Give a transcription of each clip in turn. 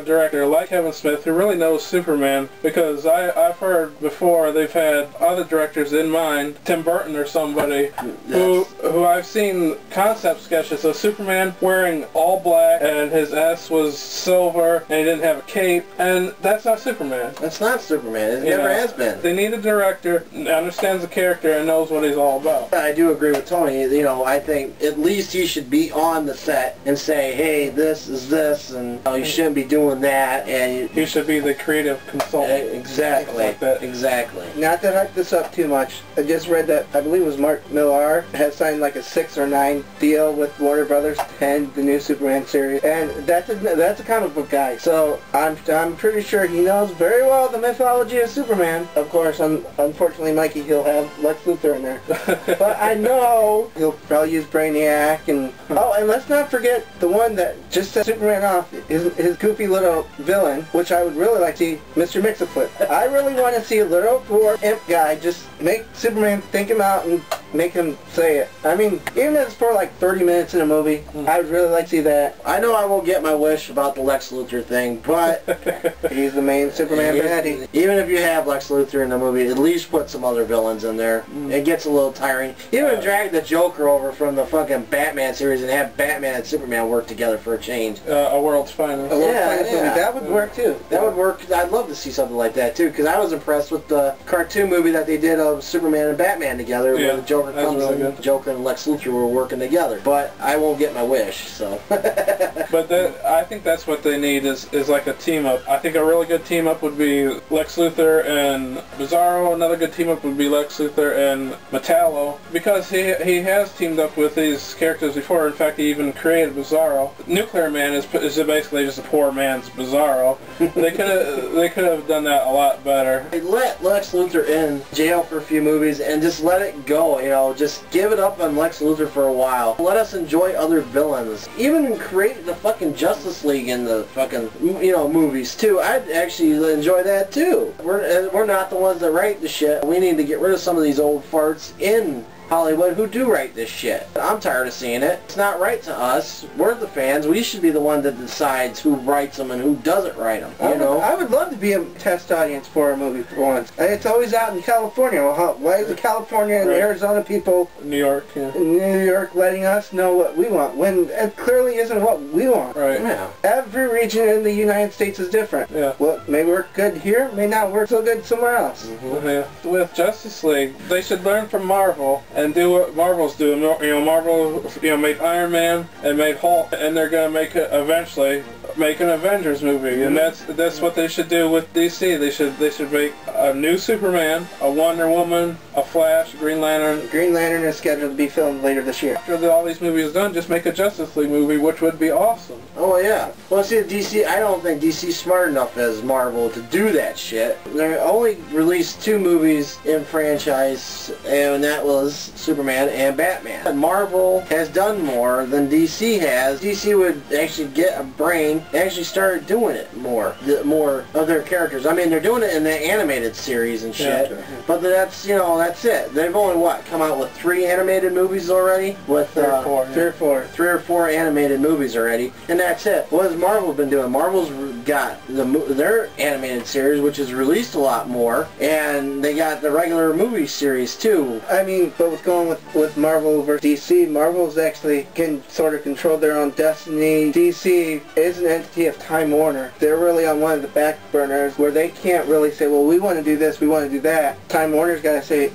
director like Kevin Smith who really knows Superman, because I've heard before they've had other directors in mind, Tim Burton or somebody, who I've seen concept sketches of Superman wearing all black and his S was silver and he didn't have a cape, and that's not Superman. That's not Superman. It never has been. They need a director that understands the character and knows what he's all about. I do agree with Tony. You know, I think at least he should be on the set and say, hey, this is this, and you shouldn't be doing that, and he should be the creative consultant. Exactly. Like that. Exactly. Not to hype this up too much, I just read that, I believe it was Mark Millar, has signed like a 6 or 9 deal with Warner Brothers and the new Superman series, and that's a comic book guy, so I'm pretty sure he knows very well the mythology of Superman. Of course, unfortunately, Mikey, he'll have Lex Luthor in there, but I know he'll probably use Brainiac, and oh, and let's not forget the one that just set Superman off, his goofy little villain, which I would really like to see, Mr. Mxyzptlk. I really want to see a little poor imp guy just make Superman think him out and make him say it. I mean, even if it's for like 30 minutes in a movie, I would really like to see that. I know I won't get my wish about the Lex Luthor thing, but he's the main Superman baddie. Even if you have Lex Luthor in the movie, at least put some other villains in there. It gets a little tiring. Even drag the Joker over from the fucking Batman series and have Batman and Superman work together for a change. A World's Finest. That would work too. That would work. I'd love to see something like that too, because I was impressed with the cartoon movie that they did of Superman and Batman together, where the Joker comes really and Joker and Lex Luthor were working together. But I won't get my wish, so. But I think that's what they need is like a team up. I think a really good team up would be Lex Luthor and Bizarro. Another good team up would be Lex Luthor and Metallo, because he has teamed up with these characters before. In fact, he even created Bizarro. Nuclear Man is basically just a poor man's Bizarro. They could have done that a lot better. Let Lex Luthor in jail for a few movies and just let it go, you know, just give it up on Lex Luthor for a while. Let us enjoy other villains. Even create the fucking Justice League in the fucking, you know, movies too. I'd actually enjoy that too. We're not the ones that write the shit. We need to get rid of some of these old farts in Hollywood who do write this shit. I'm tired of seeing it. It's not right to us. We're the fans. We should be the one that decides who writes them and who doesn't write them. You know? I would love to be a test audience for a movie for once. And it's always out in California. Well, why is the California and Arizona people, New York, New York, letting us know what we want when it clearly isn't what we want? Right. Yeah. Every region in the United States is different. Yeah. What may work good here may not work so good somewhere else. Yeah. With Justice League, they should learn from Marvel and do what Marvel's doing. You know, Marvel, made Iron Man and made Hulk, and they're gonna eventually make an Avengers movie, and that's what they should do with DC. They should make a new Superman, a Wonder Woman, a Flash, Green Lantern. Green Lantern is scheduled to be filmed later this year. After all these movies are done, just make a Justice League movie, which would be awesome. Oh yeah. Well, see, DC, I don't think DC's smart enough as Marvel to do that shit. They only released 2 movies in franchise, and that was Superman and Batman. And Marvel has done more than DC has. DC would actually get a brain and actually start doing it more of their characters. I mean, they're doing it in the animated series and shit, but that's it. They've only come out with 3 animated movies already, with 3 or 4 animated movies already, and that's it. What has Marvel been doing? Marvel's got their animated series, which is released a lot more, and they got the regular movie series too. I mean, but what's going with Marvel versus DC, Marvel's actually can sort of control their own destiny. DC is an entity of Time Warner. They're really on one of the back burners where they can't really say, well, we want to do this, we want to do that. Time Warner's got to say,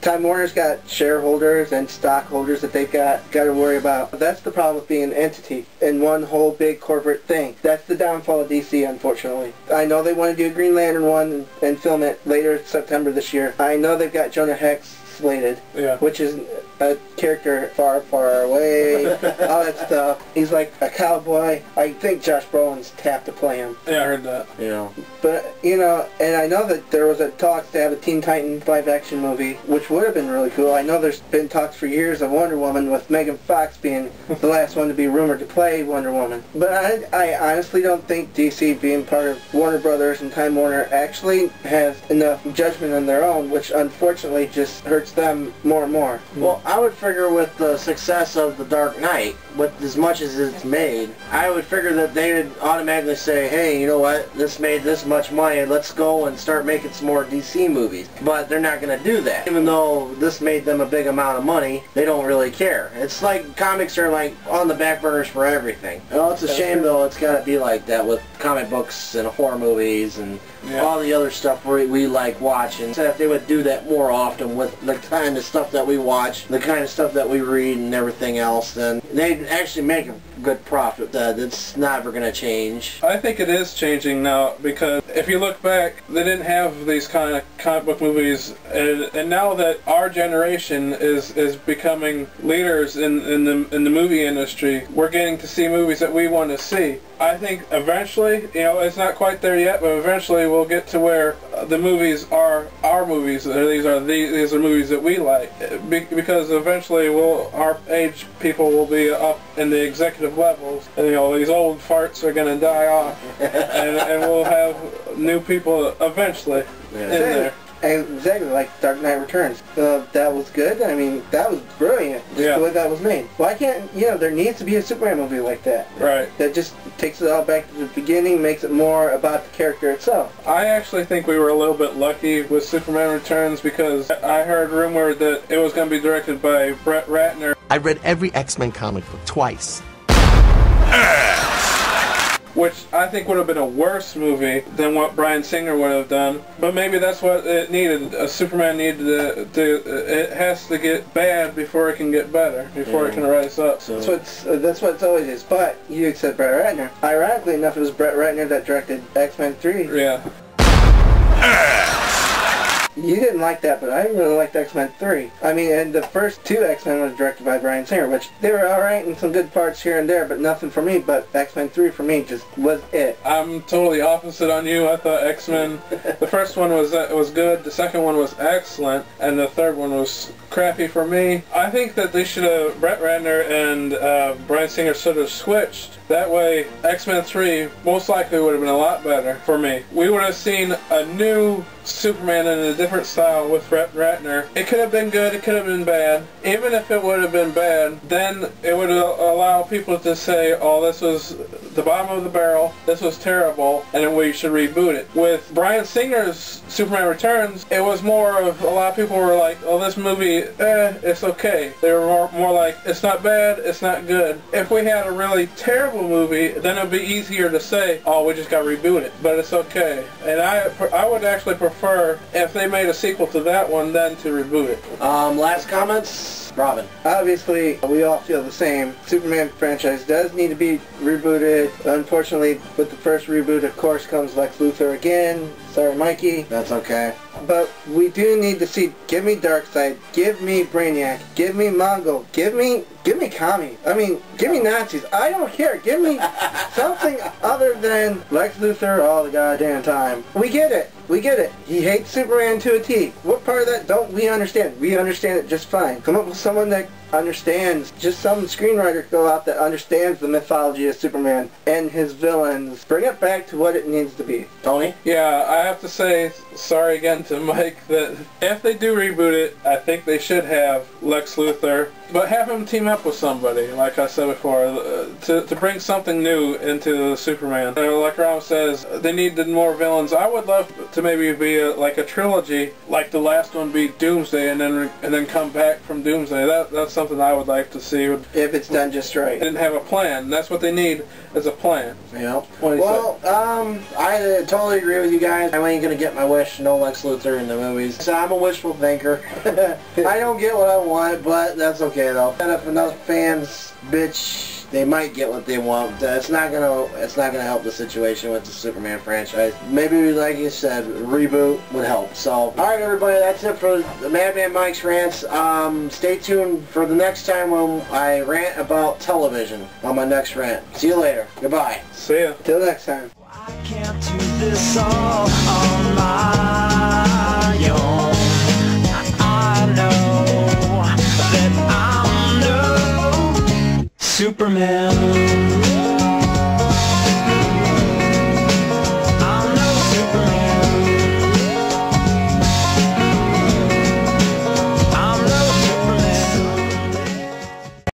Time Warner's got shareholders and stockholders that they've got to worry about. That's the problem with being an entity in one whole big corporate thing. That's the downfall of DC, unfortunately. I know they want to do a Green Lantern one and film it later September this year. I know they've got Jonah Hex slated, which is a character far, far away, all that stuff. He's like a cowboy. I think Josh Brolin's tapped to play him. Yeah, I heard that. Yeah. But, and I know that there was a talks to have a Teen Titans live-action movie, which would have been really cool. I know there's been talks for years of Wonder Woman, with Megan Fox being the last one to be rumored to play Wonder Woman. But I honestly don't think DC, being part of Warner Brothers and Time Warner, actually has enough judgment on their own, which unfortunately just hurts them more and more. Well, I would figure with the success of The Dark Knight, with as much as it's made, I would figure that they would automatically say, hey, you know what, this made this much money, let's go and start making some more DC movies. But they're not going to do that. Even though this made them a big amount of money, they don't really care. It's like comics are like on the back burners for everything. Oh, it's a shame though, it's got to be like that with comic books and horror movies and all the other stuff we like watching. So if they would do that more often with the kind of stuff that we watch, the kind of stuff that we read and everything else, then they'd actually make a good profit. It's never going to change. I think it is changing now, because if you look back, they didn't have these kind of comic book movies, and now that our generation is becoming leaders in the movie industry, we're getting to see movies that we want to see. I think eventually, you know, it's not quite there yet, but eventually we'll get to where the movies are our movies. These are movies that we like, because eventually our age people will be up in the executive levels, and you know, these old farts are going to die off, and we'll have new people eventually in there. And exactly like Dark Knight Returns. That was good. I mean, that was brilliant. Just the way that was made. Why can't, you know, there needs to be a Superman movie like that. Right. That just takes it all back to the beginning, makes it more about the character itself. I actually think we were a little bit lucky with Superman Returns, because I heard rumor that it was going to be directed by Brett Ratner. I read every X-Men comic book twice. Which I think would have been a worse movie than what Bryan Singer would have done. But maybe that's what it needed. Superman needed it has to get bad before it can get better, before it can rise up. So That's what it's always is. But you said Brett Ratner. Ironically enough, it was Brett Ratner that directed X-Men 3. Yeah. You didn't like that, but I really liked X-Men 3. I mean, and the first two X-Men was directed by Bryan Singer, which they were alright in some good parts here and there, but nothing for me. But X-Men 3 for me just was it. I'm totally opposite on you. I thought X-Men, the first one was good, the second one was excellent, and the third one was crappy for me. I think that they should have, Brett Ratner and Bryan Singer should have switched. That way, X-Men 3 most likely would have been a lot better for me. We would have seen a new Superman in a different style with Brett Ratner. It could have been good, it could have been bad. Even if it would have been bad, then it would allow people to say, oh, this was the bottom of the barrel, this was terrible, and we should reboot it. With Bryan Singer's Superman Returns, it was more of, a lot of people were like, oh, this movie, it's okay. They were more like, it's not bad, it's not good. If we had a really terrible movie, then it would be easier to say, oh, we just got to reboot it, but it's okay. And I would actually prefer, if they made a sequel to that one, then to reboot it. Last comments? Robin. Obviously, we all feel the same. Superman franchise does need to be rebooted. Unfortunately, with the first reboot, of course, comes Lex Luthor again. Sorry, Mikey. That's okay. But we do need to see, give me Darkseid, give me Brainiac, give me Mongol, give me Kami. I mean, give me Nazis. I don't care. Give me something other than Lex Luthor all the goddamn time. We get it. We get it. He hates Superman to a T. What part of that don't we understand? We understand it just fine. Come up with someone that understands, just some screenwriter go out that understands the mythology of Superman and his villains. Bring it back to what it needs to be. Tony? Yeah, I have to say sorry again to Mike that if they do reboot it, I think they should have Lex Luthor, but have him team up with somebody, like I said before, to bring something new into Superman. Like Ron says, they needed more villains. I would love to maybe be like a trilogy, like the last one be Doomsday, and then come back from Doomsday. That's something I would like to see. If it's done just right. They didn't have a plan. That's what they need, is a plan. Yeah. Well, I totally agree with you guys. I ain't gonna get my wish. No Lex Luthor in the movies. So I'm a wishful thinker. I don't get what I want, but that's okay though. And if enough fans bitch, they might get what they want. It's not gonna help the situation with the Superman franchise. Maybe, like you said, reboot would help. So, all right, everybody, that's it for the Madman Mike's rants. Stay tuned for the next time when I rant about television on my next rant. See you later. Goodbye. See ya. Till next time. I can't do this all on my own. I know that I'm no Superman.